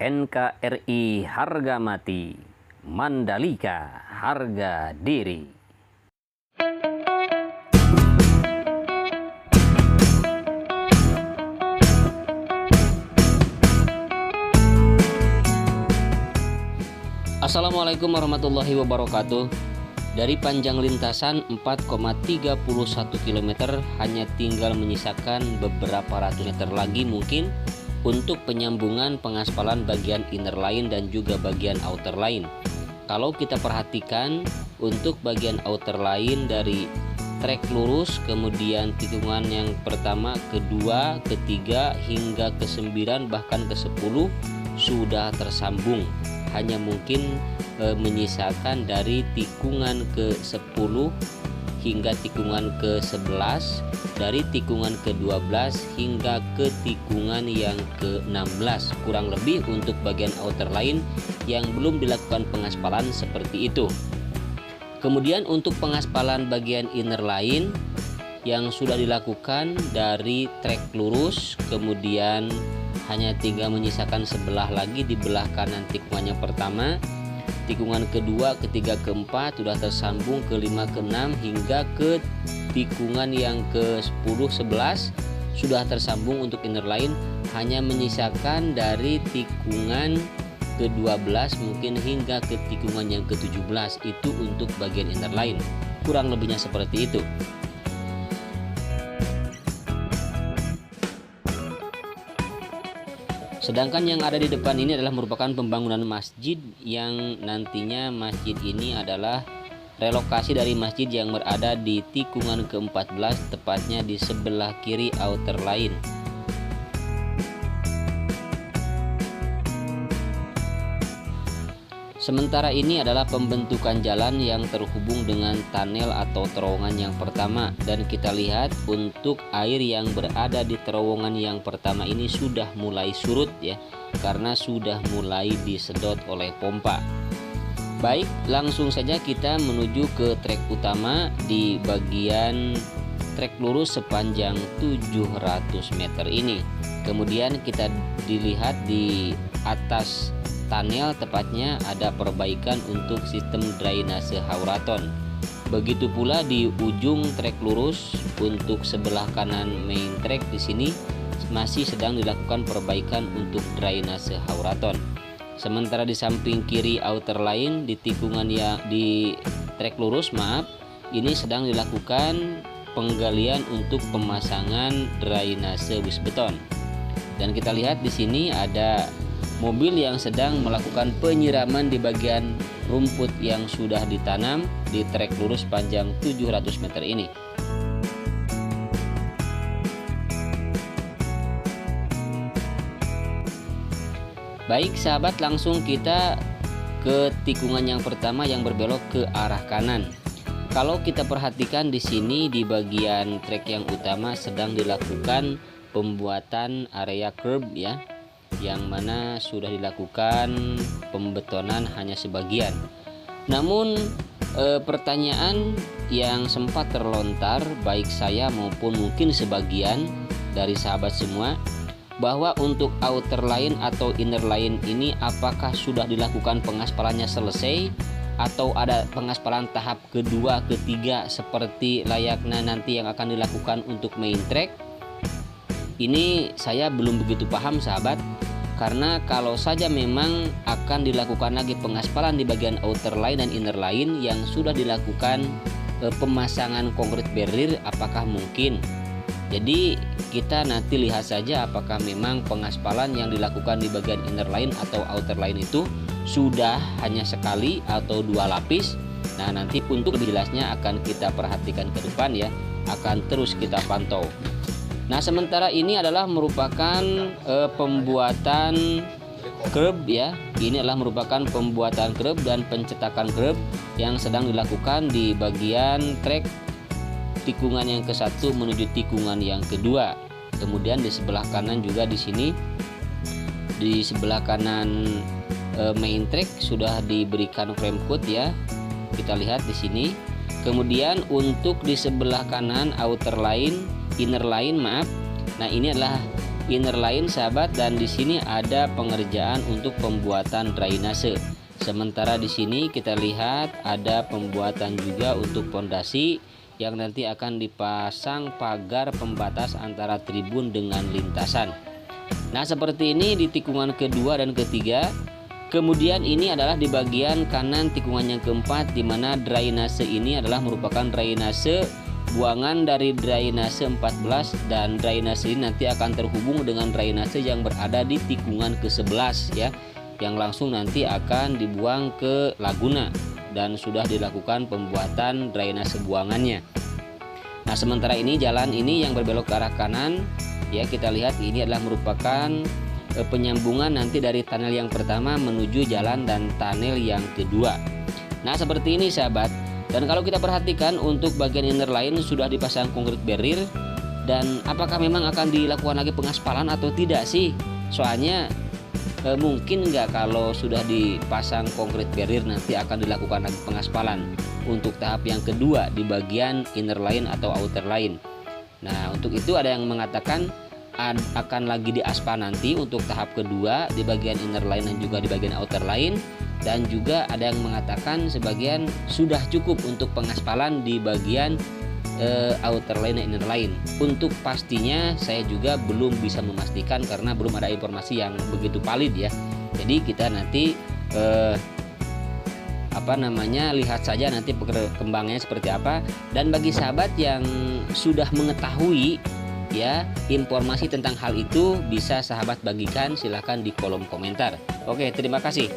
NKRI harga mati, Mandalika harga diri. Assalamualaikum warahmatullahi wabarakatuh. Dari panjang lintasan 4,31 km hanya tinggal menyisakan beberapa ratus meter lagi mungkin untuk penyambungan pengaspalan bagian inner line dan juga bagian outer line. Kalau kita perhatikan untuk bagian outer line dari trek lurus, kemudian tikungan yang pertama, kedua, ketiga hingga ke-9 bahkan ke-10 sudah tersambung. Hanya mungkin menyisakan dari tikungan ke-10 hingga tikungan ke-11, dari tikungan ke-12 hingga ke tikungan yang ke-16, kurang lebih untuk bagian outer line yang belum dilakukan pengaspalan seperti itu. Kemudian untuk pengaspalan bagian inner line yang sudah dilakukan dari trek lurus, kemudian hanya tinggal menyisakan sebelah lagi di belah kanan tikungan yang pertama, tikungan kedua, ketiga, keempat sudah tersambung, kelima, keenam hingga ke tikungan yang ke-10, 11 sudah tersambung untuk inner line. Hanya menyisakan dari tikungan ke-12 mungkin hingga ke tikungan yang ke-17 itu untuk bagian inner line. Kurang lebihnya seperti itu. Sedangkan yang ada di depan ini adalah merupakan pembangunan masjid, yang nantinya masjid ini adalah relokasi dari masjid yang berada di tikungan ke-14, tepatnya di sebelah kiri outer line. Sementara ini adalah pembentukan jalan yang terhubung dengan tunnel atau terowongan yang pertama, dan kita lihat untuk air yang berada di terowongan yang pertama ini sudah mulai surut ya, karena sudah mulai disedot oleh pompa. Baik, langsung saja kita menuju ke trek utama di bagian trek lurus sepanjang 700 meter ini. Kemudian kita dilihat di atas tunnel tepatnya ada perbaikan untuk sistem drainase hauraton. Begitu pula di ujung trek lurus untuk sebelah kanan main trek di sini masih sedang dilakukan perbaikan untuk drainase hauraton. Sementara di samping kiri outer line di tikungan ya di trek lurus ini sedang dilakukan penggalian untuk pemasangan drainase bus beton. Dan kita lihat di sini ada mobil yang sedang melakukan penyiraman di bagian rumput yang sudah ditanam di trek lurus panjang 700 meter ini. Baik sahabat, langsung kita ke tikungan yang pertama yang berbelok ke arah kanan. Kalau kita perhatikan di sini di bagian trek yang utama sedang dilakukan pembuatan area curb ya, yang mana sudah dilakukan pembetonan hanya sebagian. Namun pertanyaan yang sempat terlontar baik saya maupun mungkin sebagian dari sahabat semua, bahwa untuk outer line atau inner line ini apakah sudah dilakukan pengaspalannya selesai atau ada pengaspalan tahap kedua, ketiga seperti layaknya nanti yang akan dilakukan untuk main track. Ini saya belum begitu paham sahabat, karena kalau saja memang akan dilakukan lagi pengaspalan di bagian outer line dan inner line yang sudah dilakukan pemasangan konkrit barrier, apakah mungkin? Jadi kita nanti lihat saja apakah memang pengaspalan yang dilakukan di bagian inner line atau outer line itu sudah hanya sekali atau dua lapis. Nah, nanti untuk lebih jelasnya akan kita perhatikan ke depan ya, akan terus kita pantau. Nah, sementara ini adalah merupakan pembuatan curb ya. Ini adalah merupakan pembuatan curb dan pencetakan curb yang sedang dilakukan di bagian trek tikungan yang ke-1 menuju tikungan yang kedua. Kemudian di sebelah kanan juga di sini di sebelah kanan main track sudah diberikan frame code ya. Kita lihat di sini. Kemudian untuk di sebelah kanan outer line, inner line maaf. Nah, ini adalah inner line sahabat, dan di sini ada pengerjaan untuk pembuatan drainase. Sementara di sini kita lihat ada pembuatan juga untuk pondasi yang nanti akan dipasang pagar pembatas antara tribun dengan lintasan. Nah, seperti ini di tikungan kedua dan ketiga. Kemudian ini adalah di bagian kanan tikungan yang keempat, di mana drainase ini adalah merupakan drainase buangan dari drainase 14, dan drainase ini nanti akan terhubung dengan drainase yang berada di tikungan ke-11 ya, yang langsung nanti akan dibuang ke Laguna dan sudah dilakukan pembuatan drainase buangannya. Nah, sementara ini jalan ini yang berbelok ke arah kanan ya, kita lihat ini adalah merupakan penyambungan nanti dari tunnel yang pertama menuju jalan dan tunnel yang kedua. Nah, seperti ini sahabat. Dan kalau kita perhatikan untuk bagian inner line sudah dipasang konkrit barrier, dan apakah memang akan dilakukan lagi pengaspalan atau tidak sih? Soalnya mungkin nggak kalau sudah dipasang konkrit barrier nanti akan dilakukan lagi pengaspalan untuk tahap yang kedua di bagian inner line atau outer line. Nah, untuk itu ada yang mengatakan akan lagi diaspal nanti untuk tahap kedua di bagian inner line dan juga di bagian outer line, dan juga ada yang mengatakan sebagian sudah cukup untuk pengaspalan di bagian outer line dan inner line. Untuk pastinya saya juga belum bisa memastikan karena belum ada informasi yang begitu valid ya. Jadi kita nanti lihat saja nanti perkembangannya seperti apa. Dan bagi sahabat yang sudah mengetahui ya informasi tentang hal itu, bisa sahabat bagikan silahkan di kolom komentar. Oke, terima kasih.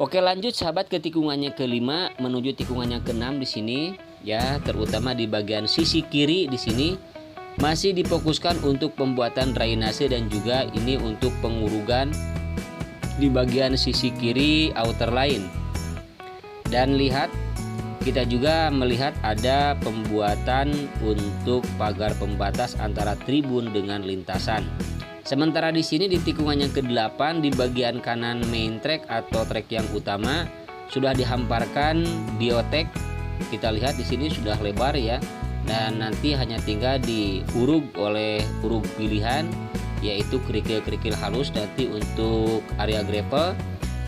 Oke, lanjut sahabat ke tikungannya kelima menuju tikungannya keenam di sini ya, terutama di bagian sisi kiri di sini masih difokuskan untuk pembuatan drainase dan juga ini untuk pengurugan di bagian sisi kiri outer line. Dan lihat, kita juga melihat ada pembuatan untuk pagar pembatas antara tribun dengan lintasan. Sementara di sini di tikungan yang ke-8 di bagian kanan main track atau track yang utama sudah dihamparkan biotek. Kita lihat di sini sudah lebar ya, dan nanti hanya tinggal diurug oleh urug pilihan, yaitu kerikil-kerikil halus nanti untuk area gravel.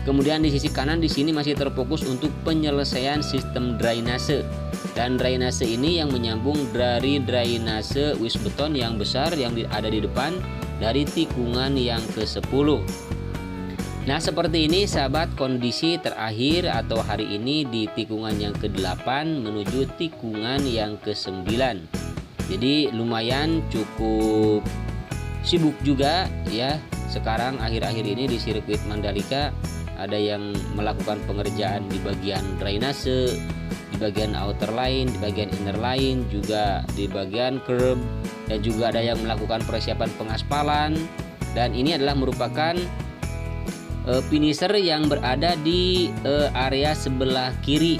Kemudian di sisi kanan di sini masih terfokus untuk penyelesaian sistem drainase, dan drainase ini yang menyambung dari drainase wisbeton yang besar yang ada di depan dari tikungan yang ke-10. Nah, seperti ini sahabat kondisi terakhir atau hari ini di tikungan yang ke-8 menuju tikungan yang ke-9. Jadi lumayan cukup sibuk juga ya sekarang akhir-akhir ini di sirkuit Mandalika. Ada yang melakukan pengerjaan di bagian drainase, di bagian outer line, di bagian inner line, juga di bagian curb, dan juga ada yang melakukan persiapan pengaspalan. Dan ini adalah merupakan finisher yang berada di area sebelah kiri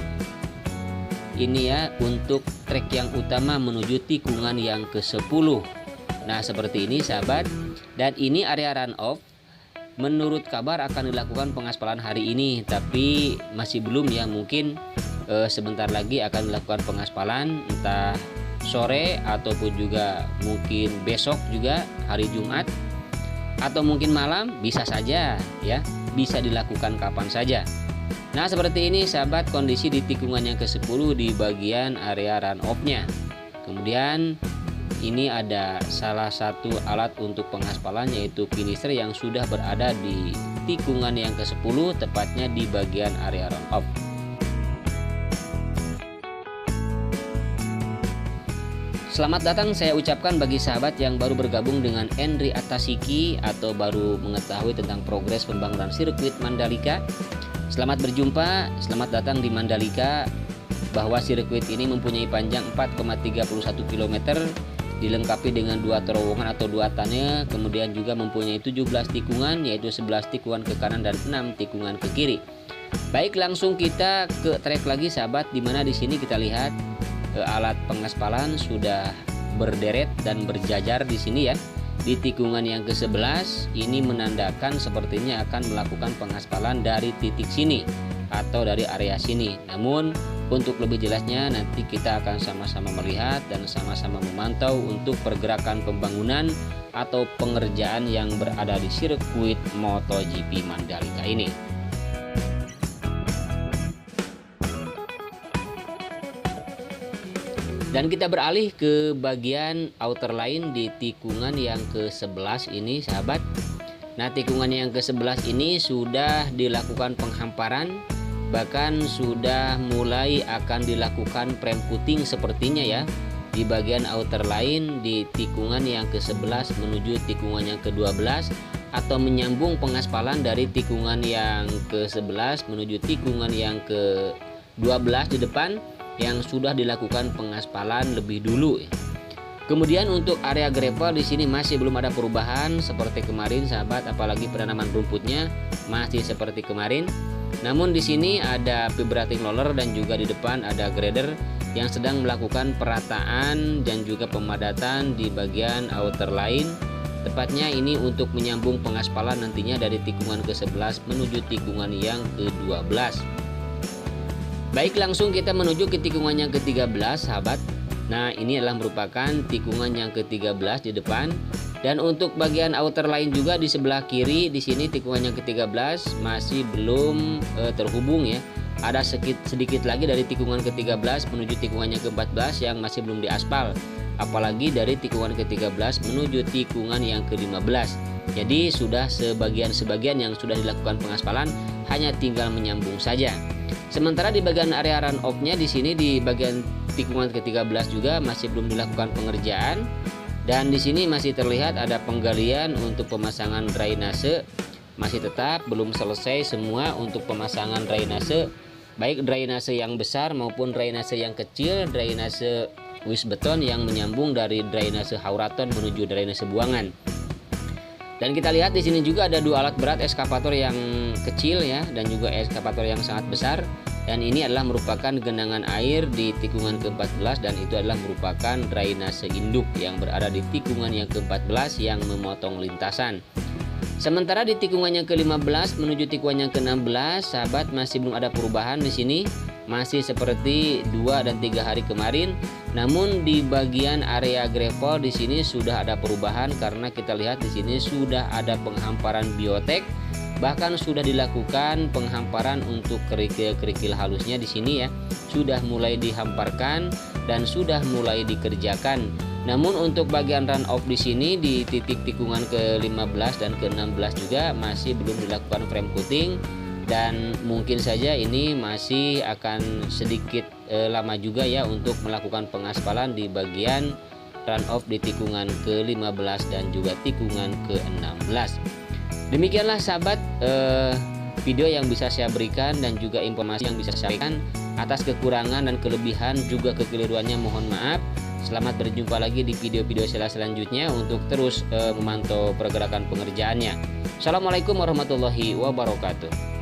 ini ya, untuk trek yang utama menuju tikungan yang ke-10. Nah, seperti ini sahabat, dan ini area run off. Menurut kabar akan dilakukan pengaspalan hari ini, tapi masih belum ya, mungkin sebentar lagi akan dilakukan pengaspalan, entah sore ataupun juga mungkin besok juga hari Jumat, atau mungkin malam, bisa saja ya, bisa dilakukan kapan saja. Nah, seperti ini sahabat kondisi di tikungan yang ke-10 di bagian area run off-nya. Kemudian ini ada salah satu alat untuk pengaspalan, yaitu finisher yang sudah berada di tikungan yang ke-10, tepatnya di bagian area run off. Selamat datang saya ucapkan bagi sahabat yang baru bergabung dengan Henry Atasiki atau baru mengetahui tentang progres pembangunan sirkuit Mandalika. Selamat berjumpa, selamat datang di Mandalika, bahwa sirkuit ini mempunyai panjang 4,31 km, dilengkapi dengan 2 terowongan atau 2 tunnel, kemudian juga mempunyai 17 tikungan, yaitu 11 tikungan ke kanan dan 6 tikungan ke kiri. Baik, langsung kita ke trek lagi sahabat, dimana di sini kita lihat alat pengaspalan sudah berderet dan berjajar di sini ya. Di tikungan yang ke-11 ini menandakan sepertinya akan melakukan pengaspalan dari titik sini. atau dari area sini. Namun untuk lebih jelasnya nanti kita akan sama-sama melihat dan sama-sama memantau untuk pergerakan pembangunan atau pengerjaan yang berada di sirkuit MotoGP Mandalika ini. Dan kita beralih ke bagian outer line di tikungan yang ke-11 ini, sahabat. Nah, tikungan yang ke-11 ini sudah dilakukan penghamparan, bahkan sudah mulai akan dilakukan prem putting sepertinya ya di bagian outer line di tikungan yang ke-11 menuju tikungan yang ke-12, atau menyambung pengaspalan dari tikungan yang ke-11 menuju tikungan yang ke-12 di depan yang sudah dilakukan pengaspalan lebih dulu. Kemudian untuk area gravel di sini masih belum ada perubahan seperti kemarin, sahabat, apalagi penanaman rumputnya masih seperti kemarin. Namun di sini ada vibrating roller dan juga di depan ada grader yang sedang melakukan perataan dan juga pemadatan di bagian outer line. Tepatnya ini untuk menyambung pengaspalan nantinya dari tikungan ke-11 menuju tikungan yang ke-12. Baik, langsung kita menuju ke tikungan yang ke-13, sahabat. Nah, ini adalah merupakan tikungan yang ke-13 di depan. Dan untuk bagian outer line juga di sebelah kiri di sini tikungan yang ke-13 masih belum terhubung ya. Ada sedikit lagi dari tikungan ke-13 menuju tikungan yang ke-14 yang masih belum diaspal. Apalagi dari tikungan ke-13 menuju tikungan yang ke-15. Jadi sudah sebagian yang sudah dilakukan pengaspalan, hanya tinggal menyambung saja. Sementara di bagian area run off-nya di sini di bagian tikungan ke-13 juga masih belum dilakukan pengerjaan, dan di sini masih terlihat ada penggalian untuk pemasangan drainase. Masih tetap belum selesai semua untuk pemasangan drainase, baik drainase yang besar maupun drainase yang kecil, drainase wisbeton yang menyambung dari drainase hauraton menuju drainase buangan. Dan kita lihat di sini juga ada dua alat berat, eskavator yang kecil ya dan juga eskavator yang sangat besar. Dan ini adalah merupakan genangan air di tikungan ke-14 dan itu adalah merupakan drainase induk yang berada di tikungan yang ke-14 yang memotong lintasan. Sementara di tikungan yang ke-15 menuju tikungan yang ke-16, sahabat, masih belum ada perubahan di sini. Masih seperti 2 dan 3 hari kemarin. Namun di bagian area gravel di sini sudah ada perubahan karena kita lihat di sini sudah ada penghamparan biotek. Bahkan sudah dilakukan penghamparan untuk kerikil-kerikil halusnya di sini ya. Sudah mulai dihamparkan dan sudah mulai dikerjakan. Namun untuk bagian run off di sini di titik tikungan ke-15 dan ke-16 juga masih belum dilakukan frame coating. Dan mungkin saja ini masih akan sedikit lama juga ya untuk melakukan pengaspalan di bagian run off di tikungan ke-15 dan juga tikungan ke-16. Demikianlah, sahabat, video yang bisa saya berikan dan juga informasi yang bisa saya berikan. Atas kekurangan dan kelebihan juga kekeliruannya mohon maaf. Selamat berjumpa lagi di video-video saya selanjutnya untuk terus memantau pergerakan pengerjaannya. Assalamualaikum warahmatullahi wabarakatuh.